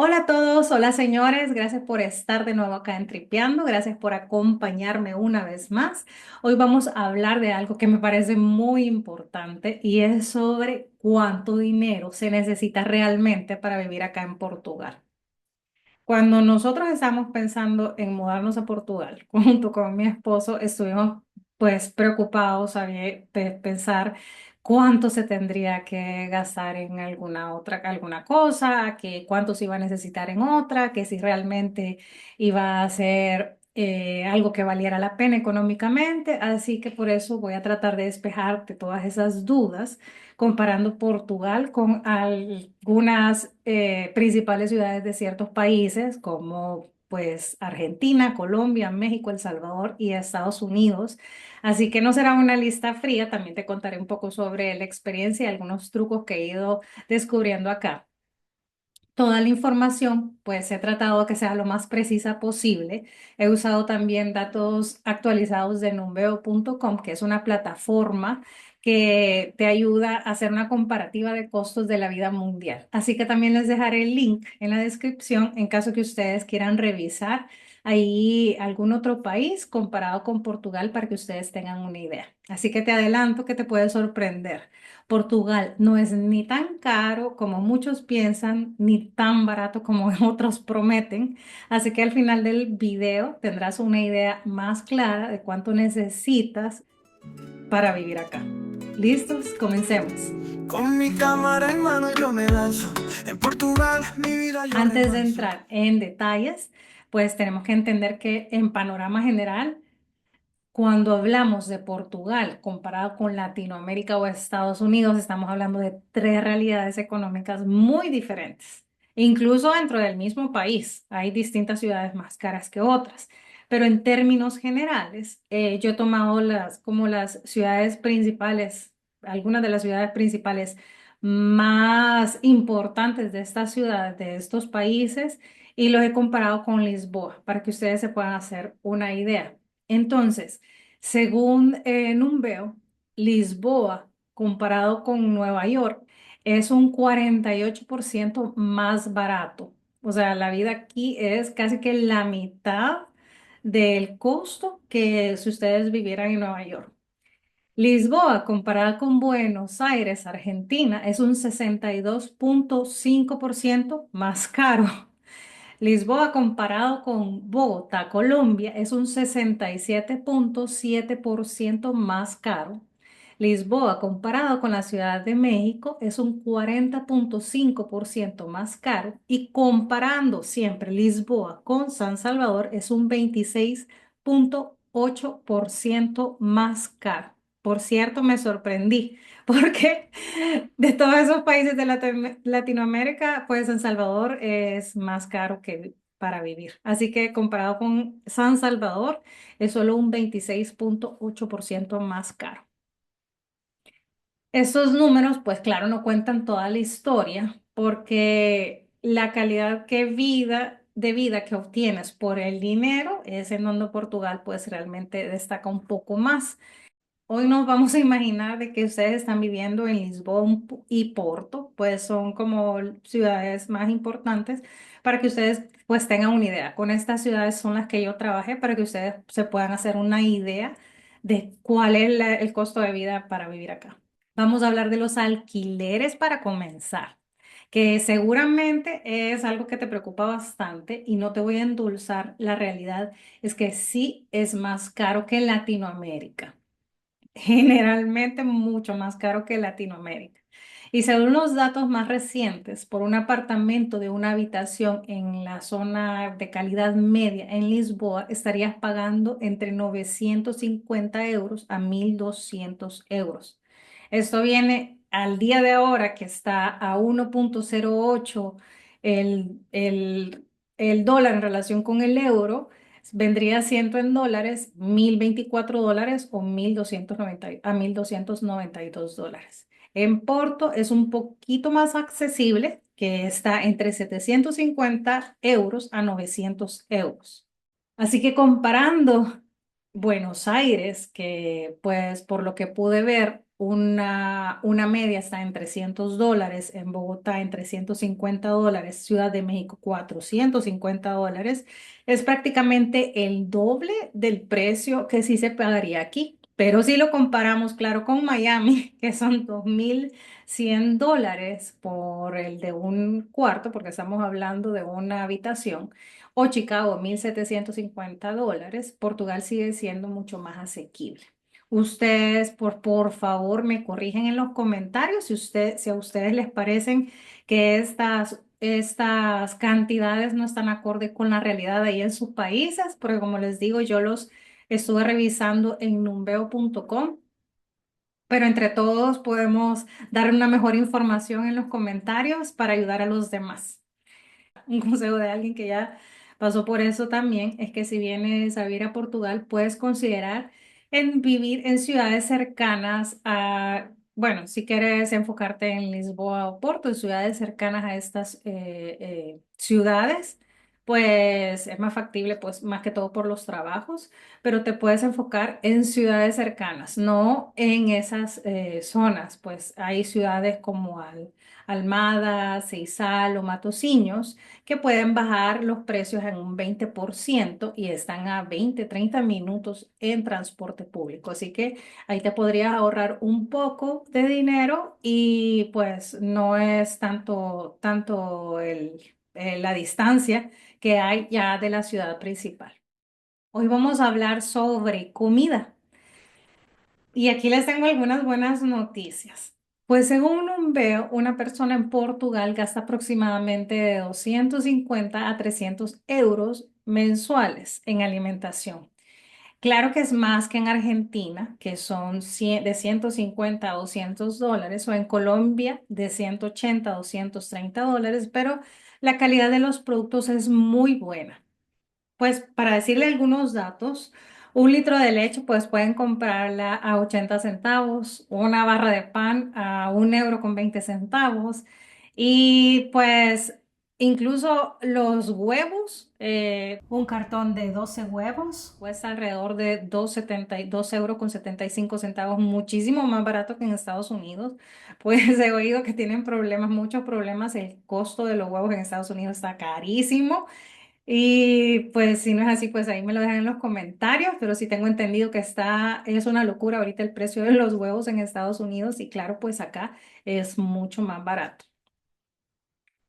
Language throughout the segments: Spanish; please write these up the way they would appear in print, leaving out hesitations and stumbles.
Hola a todos, hola señores, gracias por estar de nuevo acá en Tripeando, gracias por acompañarme una vez más. Hoy vamos a hablar de algo que me parece muy importante y es sobre cuánto dinero se necesita realmente para vivir acá en Portugal. Cuando nosotros estamos pensando en mudarnos a Portugal, junto con mi esposo, estuvimos pues preocupados de pensar cuánto se tendría que gastar en alguna cosa, que cuánto se iba a necesitar en otra, que si realmente iba a ser algo que valiera la pena económicamente. Así que por eso voy a tratar de despejarte todas esas dudas comparando Portugal con algunas principales ciudades de ciertos países como pues Argentina, Colombia, México, El Salvador y Estados Unidos. Así que no será una lista fría, también te contaré un poco sobre la experiencia y algunos trucos que he ido descubriendo acá. Toda la información, pues he tratado de que sea lo más precisa posible. He usado también datos actualizados de numbeo.com, que es una plataforma que te ayuda a hacer una comparativa de costos de la vida mundial. Así que también les dejaré el link en la descripción en caso que ustedes quieran revisar ahí algún otro país comparado con Portugal para que ustedes tengan una idea. Así que te adelanto que te puede sorprender. Portugal no es ni tan caro como muchos piensan, ni tan barato como otros prometen. Así que al final del video tendrás una idea más clara de cuánto necesitas para vivir acá. ¿Listos? Comencemos. Con mi cámara en mano yo me lanzo. En Portugal mi vida yo Antes de remanso. entrar en detalles, pues tenemos que entender que en panorama general, cuando hablamos de Portugal comparado con Latinoamérica o Estados Unidos, estamos hablando de tres realidades económicas muy diferentes. Incluso dentro del mismo país hay distintas ciudades más caras que otras. Pero en términos generales, yo he tomado como las ciudades principales, algunas de las ciudades principales más importantes de estas ciudades, de estos países, y los he comparado con Lisboa para que ustedes se puedan hacer una idea. Entonces, según Numbeo, Lisboa, comparado con Nueva York, es un 48% más barato. O sea, la vida aquí es casi que la mitad del costo que si ustedes vivieran en Nueva York. Lisboa, comparada con Buenos Aires, Argentina, es un 62,5% más caro. Lisboa comparado con Bogotá, Colombia, es un 67,7% más caro. Lisboa comparado con la Ciudad de México es un 40,5% más caro. Y comparando siempre Lisboa con San Salvador es un 26,8% más caro. Por cierto, me sorprendí porque de todos esos países de Latinoamérica, pues San Salvador es más caro que para vivir. Así que comparado con San Salvador, es solo un 26,8% más caro. Estos números, pues claro, no cuentan toda la historia porque la calidad de vida que obtienes por el dinero es en donde Portugal pues realmente destaca un poco más. Hoy nos vamos a imaginar de que ustedes están viviendo en Lisboa y Porto, pues son como ciudades más importantes para que ustedes pues tengan una idea. Con estas ciudades son las que yo trabajé para que ustedes se puedan hacer una idea de cuál es el costo de vida para vivir acá. Vamos a hablar de los alquileres para comenzar, que seguramente es algo que te preocupa bastante y no te voy a endulzar. La realidad es que sí es más caro que en Latinoamérica. Generalmente mucho más caro que Latinoamérica. Y según los datos más recientes, por un apartamento de una habitación en la zona de calidad media en Lisboa, estarías pagando entre 950 euros a 1.200 euros. Esto viene al día de ahora que está a 1,08 el dólar en relación con el euro. Vendría siendo en dólares $1.024 o 1.292 dólares. En Porto es un poquito más accesible, que está entre 750 euros a 900 euros. Así que comparando Buenos Aires, que pues por lo que pude ver una media está en $300, en Bogotá en $350, Ciudad de México $450, es prácticamente el doble del precio que sí se pagaría aquí. Pero si lo comparamos, claro, con Miami, que son $2,100 por el de un cuarto, porque estamos hablando de una habitación, o Chicago, $1,750, Portugal sigue siendo mucho más asequible. Ustedes, por favor, me corrigen en los comentarios si a ustedes les parecen que estas cantidades no están acorde con la realidad ahí en sus países, porque como les digo, yo los estuve revisando en numbeo.com, pero entre todos podemos dar una mejor información en los comentarios para ayudar a los demás. Un consejo de alguien que ya pasó por eso también es que si vienes a vivir a Portugal, puedes considerar en vivir en ciudades cercanas a, bueno, si quieres enfocarte en Lisboa o Porto, en ciudades cercanas a estas ciudades, pues es más factible, pues más que todo por los trabajos, pero te puedes enfocar en ciudades cercanas, no en esas zonas, pues hay ciudades como Almada, Seizal o Matosinhos que pueden bajar los precios en un 20% y están a 20, 30 minutos en transporte público. Así que ahí te podrías ahorrar un poco de dinero y pues no es tanto la distancia que hay ya de la ciudad principal. Hoy vamos a hablar sobre comida. Y aquí les tengo algunas buenas noticias. Pues según un veo, una persona en Portugal gasta aproximadamente de 250 a 300 euros mensuales en alimentación. Claro que es más que en Argentina, que son de 150 a $200, o en Colombia de 180 a $230, pero la calidad de los productos es muy buena. Pues para decirle algunos datos, un litro de leche pues pueden comprarla a 80 centavos, una barra de pan a 1,20 € y pues incluso los huevos, un cartón de 12 huevos cuesta alrededor de 2,75 €, muchísimo más barato que en Estados Unidos. Pues he oído que tienen problemas, muchos problemas, el costo de los huevos en Estados Unidos está carísimo. Y pues si no es así, pues ahí me lo dejan en los comentarios, pero sí tengo entendido que es una locura ahorita el precio de los huevos en Estados Unidos y claro, pues acá es mucho más barato.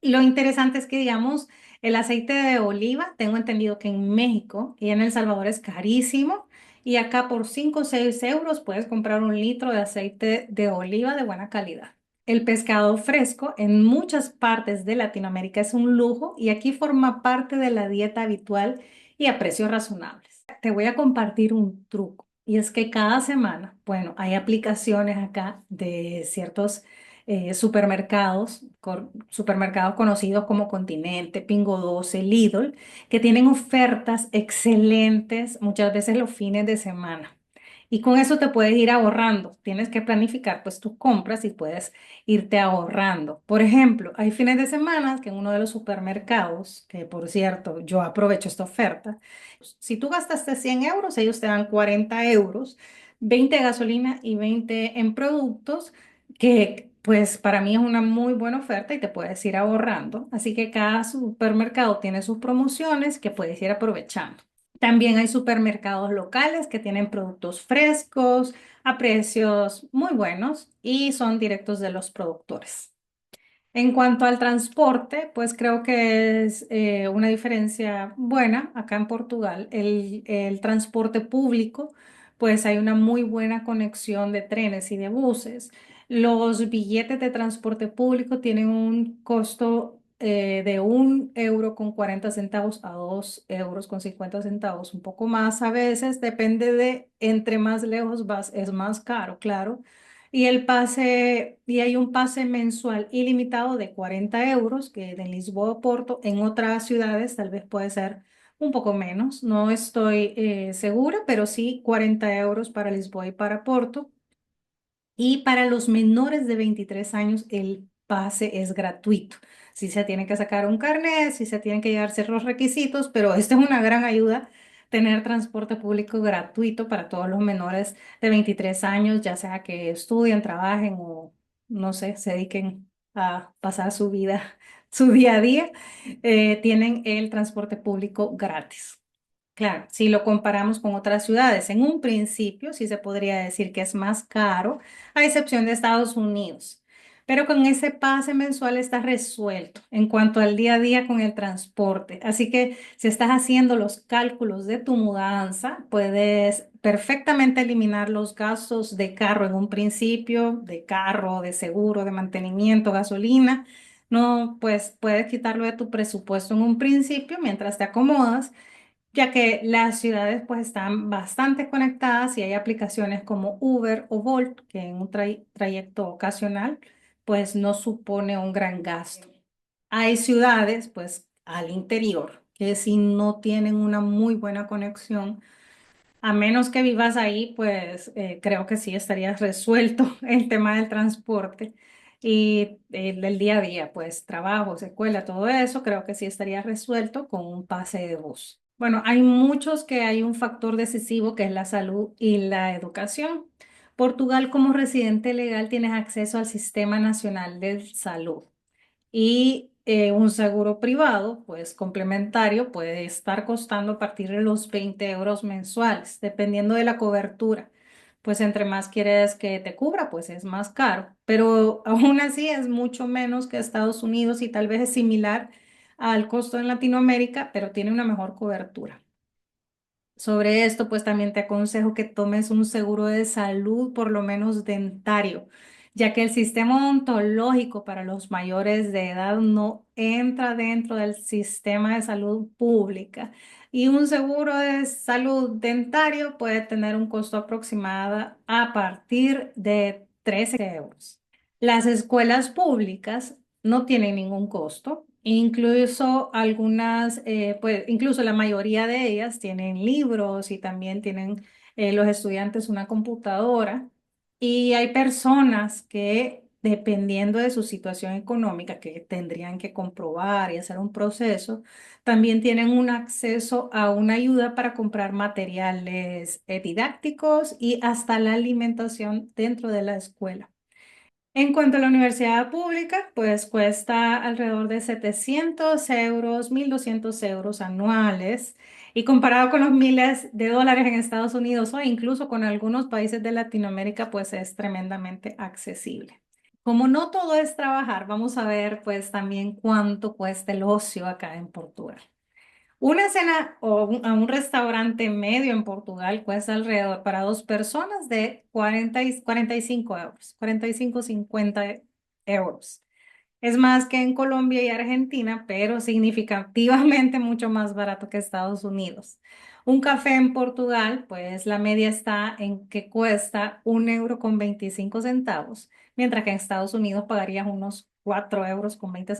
Lo interesante es que, digamos, el aceite de oliva, tengo entendido que en México y en El Salvador es carísimo y acá por 5 o 6 euros puedes comprar un litro de aceite de oliva de buena calidad. El pescado fresco en muchas partes de Latinoamérica es un lujo y aquí forma parte de la dieta habitual y a precios razonables. Te voy a compartir un truco y es que cada semana, bueno, hay aplicaciones acá de ciertos supermercados conocidos como Continente, Pingo 12, Lidl, que tienen ofertas excelentes muchas veces los fines de semana. Y con eso te puedes ir ahorrando. Tienes que planificar pues tus compras y puedes irte ahorrando. Por ejemplo, hay fines de semana que en uno de los supermercados, que por cierto yo aprovecho esta oferta, si tú gastaste 100 euros, ellos te dan 40 euros, 20 de gasolina y 20 en productos que pues para mí es una muy buena oferta y te puedes ir ahorrando. Así que cada supermercado tiene sus promociones que puedes ir aprovechando. También hay supermercados locales que tienen productos frescos a precios muy buenos y son directos de los productores. En cuanto al transporte, pues creo que es una diferencia buena acá en Portugal. El transporte público, pues hay una muy buena conexión de trenes y de buses. Los billetes de transporte público tienen un costo de 1,40 € a 2,50 €, un poco más a veces, depende de entre más lejos vas, es más caro, claro. Y hay un pase mensual ilimitado de 40 euros, que de Lisboa a Porto, en otras ciudades tal vez puede ser un poco menos, no estoy segura, pero sí 40 euros para Lisboa y para Porto. Y para los menores de 23 años el pase es gratuito. Sí se tiene que sacar un carnet, sí se tienen que llevar ciertos requisitos, pero esta es una gran ayuda tener transporte público gratuito para todos los menores de 23 años, ya sea que estudien, trabajen o, no sé, se dediquen a pasar su vida, su día a día, tienen el transporte público gratis. Claro, si lo comparamos con otras ciudades, en un principio sí se podría decir que es más caro, a excepción de Estados Unidos. Pero con ese pase mensual está resuelto en cuanto al día a día con el transporte. Así que si estás haciendo los cálculos de tu mudanza, puedes perfectamente eliminar los gastos de carro en un principio, de carro, de seguro, de mantenimiento, gasolina. No, pues puedes quitarlo de tu presupuesto en un principio mientras te acomodas, ya que las ciudades pues están bastante conectadas y hay aplicaciones como Uber o Bolt que en un trayecto ocasional pues no supone un gran gasto. Hay ciudades pues al interior que si no tienen una muy buena conexión, a menos que vivas ahí, pues creo que sí estarías resuelto el tema del transporte y del día a día, pues trabajos, escuela, todo eso, creo que sí estaría resuelto con un pase de bus. Bueno, hay muchos que hay un factor decisivo que es la salud y la educación. Portugal como residente legal tienes acceso al Sistema Nacional de Salud y un seguro privado, pues complementario, puede estar costando a partir de los 20 euros mensuales, dependiendo de la cobertura. Pues entre más quieres que te cubra, pues es más caro, pero aún así es mucho menos que Estados Unidos y tal vez es similar al costo en Latinoamérica, pero tiene una mejor cobertura. Sobre esto, pues también te aconsejo que tomes un seguro de salud, por lo menos dentario, ya que el sistema odontológico para los mayores de edad no entra dentro del sistema de salud pública. Y un seguro de salud dentario puede tener un costo aproximado a partir de 13 euros. Las escuelas públicas no tienen ningún costo. Incluso algunas, pues incluso la mayoría de ellas tienen libros y también tienen los estudiantes una computadora. Y hay personas que, dependiendo de su situación económica, que tendrían que comprobar y hacer un proceso, también tienen un acceso a una ayuda para comprar materiales didácticos y hasta la alimentación dentro de la escuela. En cuanto a la universidad pública, pues cuesta alrededor de 700 euros, 1.200 euros anuales. Y comparado con los miles de dólares en Estados Unidos o incluso con algunos países de Latinoamérica, pues es tremendamente accesible. Como no todo es trabajar, vamos a ver pues también cuánto cuesta el ocio acá en Portugal. Una cena a un restaurante medio en Portugal cuesta alrededor para dos personas de 45 euros, 45, 50 euros. Es más que en Colombia y Argentina, pero significativamente mucho más barato que Estados Unidos. Un café en Portugal, pues la media está en que cuesta 1,25 euros, mientras que en Estados Unidos pagarías unos 4,20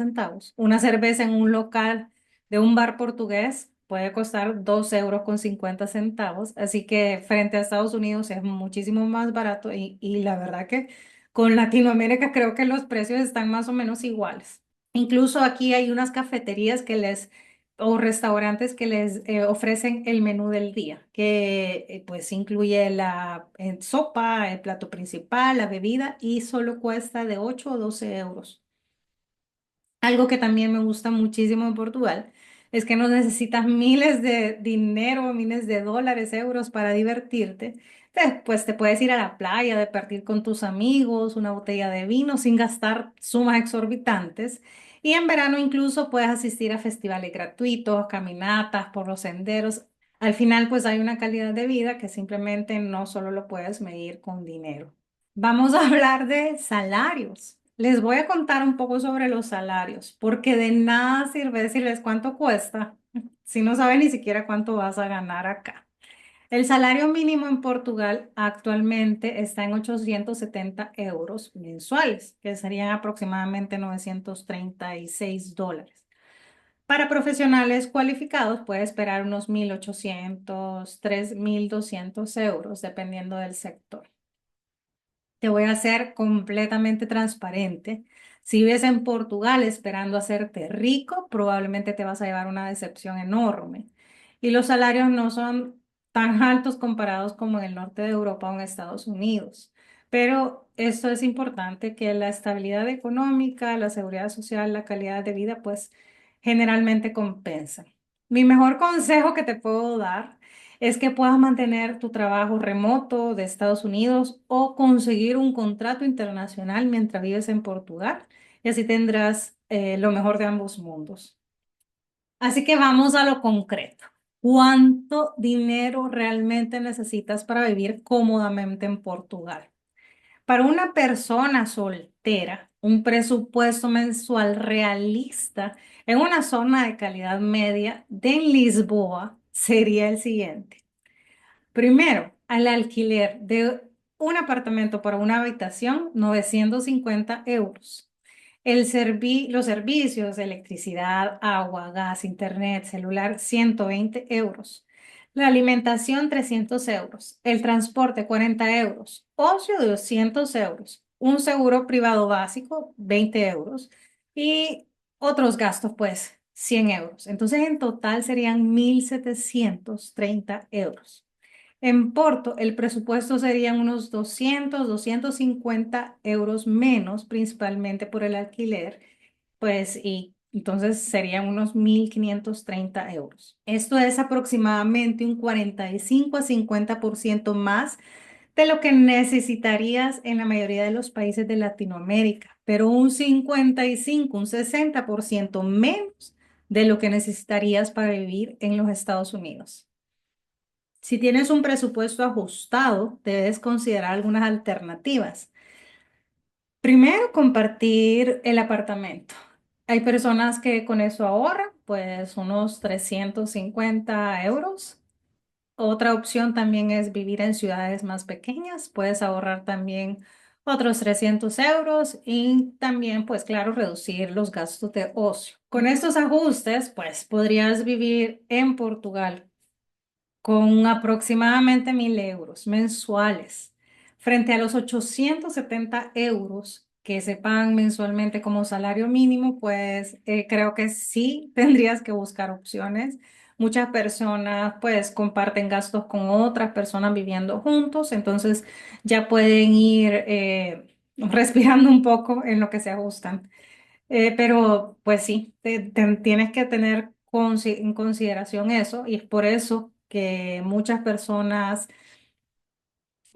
euros. Una cerveza en un local de un bar portugués puede costar 2,50 euros, así que frente a Estados Unidos es muchísimo más barato y la verdad que con Latinoamérica creo que los precios están más o menos iguales. Incluso aquí hay unas cafeterías o restaurantes que les ofrecen el menú del día, que pues incluye la sopa, el plato principal, la bebida y solo cuesta de 8 o 12 euros. Algo que también me gusta muchísimo en Portugal es que no necesitas miles de dinero, miles de dólares, euros para divertirte. Pues te puedes ir a la playa, departir con tus amigos, una botella de vino sin gastar sumas exorbitantes. Y en verano incluso puedes asistir a festivales gratuitos, caminatas por los senderos. Al final, pues hay una calidad de vida que simplemente no solo lo puedes medir con dinero. Vamos a hablar de salarios. Les voy a contar un poco sobre los salarios, porque de nada sirve decirles cuánto cuesta si no saben ni siquiera cuánto vas a ganar acá. El salario mínimo en Portugal actualmente está en 870 euros mensuales, que serían aproximadamente 936 dólares. Para profesionales cualificados puede esperar unos 1.800, 3.200 euros, dependiendo del sector. Te voy a ser completamente transparente. Si vives en Portugal esperando hacerte rico, probablemente te vas a llevar una decepción enorme. y los salarios no son tan altos comparados como en el norte de Europa o en Estados Unidos. Pero esto es importante, que la estabilidad económica, la seguridad social, la calidad de vida, pues generalmente compensan. Mi mejor consejo que te puedo dar es que puedas mantener tu trabajo remoto de Estados Unidos o conseguir un contrato internacional mientras vives en Portugal, y así tendrás lo mejor de ambos mundos. Así que vamos a lo concreto. ¿Cuánto dinero realmente necesitas para vivir cómodamente en Portugal? Para una persona soltera, un presupuesto mensual realista en una zona de calidad media de Lisboa sería el siguiente. Primero, al alquiler de un apartamento para una habitación, 950 euros. Los servicios, electricidad, agua, gas, internet, celular, 120 euros. La alimentación, 300 euros. El transporte, 40 euros. Ocio, 200 euros. Un seguro privado básico, 20 euros. Y otros gastos, pues, 100 euros. Entonces, en total serían 1.730 euros. En Porto, el presupuesto serían unos 250 euros menos, principalmente por el alquiler, pues, y entonces serían unos 1.530 euros. Esto es aproximadamente un 45 a 50% más de lo que necesitarías en la mayoría de los países de Latinoamérica, pero un 55, un 60% menos de lo que necesitarías para vivir en los Estados Unidos. Si tienes un presupuesto ajustado, debes considerar algunas alternativas. Primero, compartir el apartamento. Hay personas que con eso ahorran, pues unos 350 euros. Otra opción también es vivir en ciudades más pequeñas. Puedes ahorrar también otros 300 euros y también, pues claro, reducir los gastos de ocio. Con estos ajustes, pues podrías vivir en Portugal con aproximadamente 1.000 euros mensuales, frente a los 870 euros que se pagan mensualmente como salario mínimo, pues creo que sí tendrías que buscar opciones. Muchas personas pues comparten gastos con otras personas viviendo juntos, entonces ya pueden ir respirando un poco en lo que se ajustan. Pero pues sí, tienes que tener en consideración eso, y es por eso que muchas personas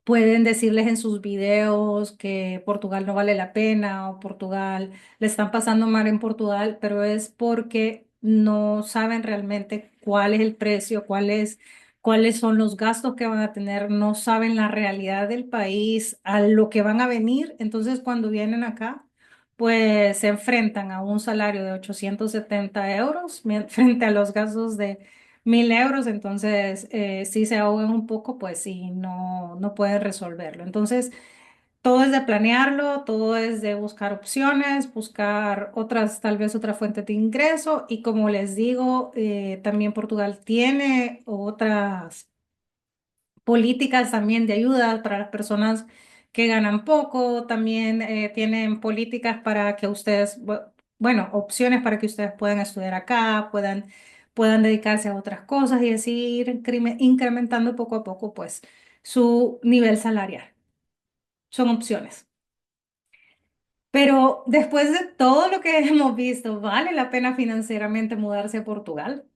pueden decirles en sus videos que Portugal no vale la pena o Portugal le están pasando mal en Portugal, pero es porque no saben realmente cuál es el precio, cuáles son los gastos que van a tener, no saben la realidad del país, a lo que van a venir. Entonces, cuando vienen acá, pues se enfrentan a un salario de 870 euros frente a los gastos de 1.000 euros, entonces si se ahogan un poco, pues sí, no pueden resolverlo. Entonces, todo es de planearlo, todo es de buscar opciones, buscar otras, tal vez otra fuente de ingreso. Y como les digo, también Portugal tiene otras políticas también de ayuda para las personas que ganan poco. También tienen políticas para que ustedes, bueno, opciones para que ustedes puedan estudiar acá, puedan dedicarse a otras cosas y así ir incrementando poco a poco, pues, su nivel salarial. Son opciones. Pero después de todo lo que hemos visto, ¿vale la pena financieramente mudarse a Portugal?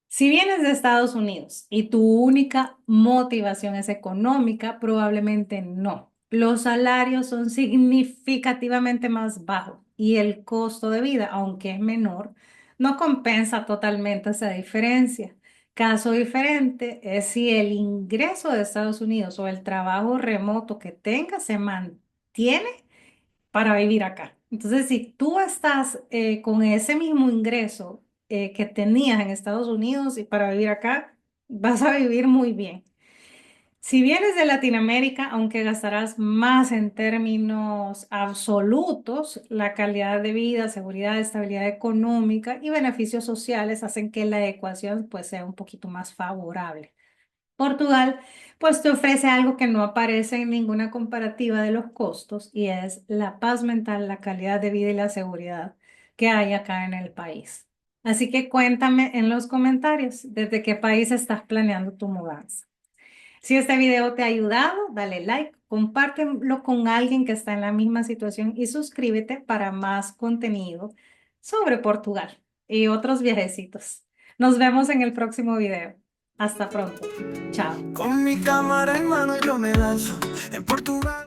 Si vienes de Estados Unidos y tu única motivación es económica, probablemente no. Los salarios son significativamente más bajos y el costo de vida, aunque es menor, no compensa totalmente esa diferencia. Caso diferente es si el ingreso de Estados Unidos o el trabajo remoto que tengas se mantiene para vivir acá. Entonces, si tú estás con ese mismo ingreso que tenías en Estados Unidos y para vivir acá, vas a vivir muy bien. Si vienes de Latinoamérica, aunque gastarás más en términos absolutos, la calidad de vida, seguridad, estabilidad económica y beneficios sociales hacen que la ecuación pues sea un poquito más favorable. Portugal, pues te ofrece algo que no aparece en ninguna comparativa de los costos, y es la paz mental, la calidad de vida y la seguridad que hay acá en el país. Así que cuéntame en los comentarios desde qué país estás planeando tu mudanza. Si este video te ha ayudado, dale like, compártelo con alguien que está en la misma situación y suscríbete para más contenido sobre Portugal y otros viajecitos. Nos vemos en el próximo video. Hasta pronto. Chao. Con mi cámara en mano yo me lanzo en Portugal.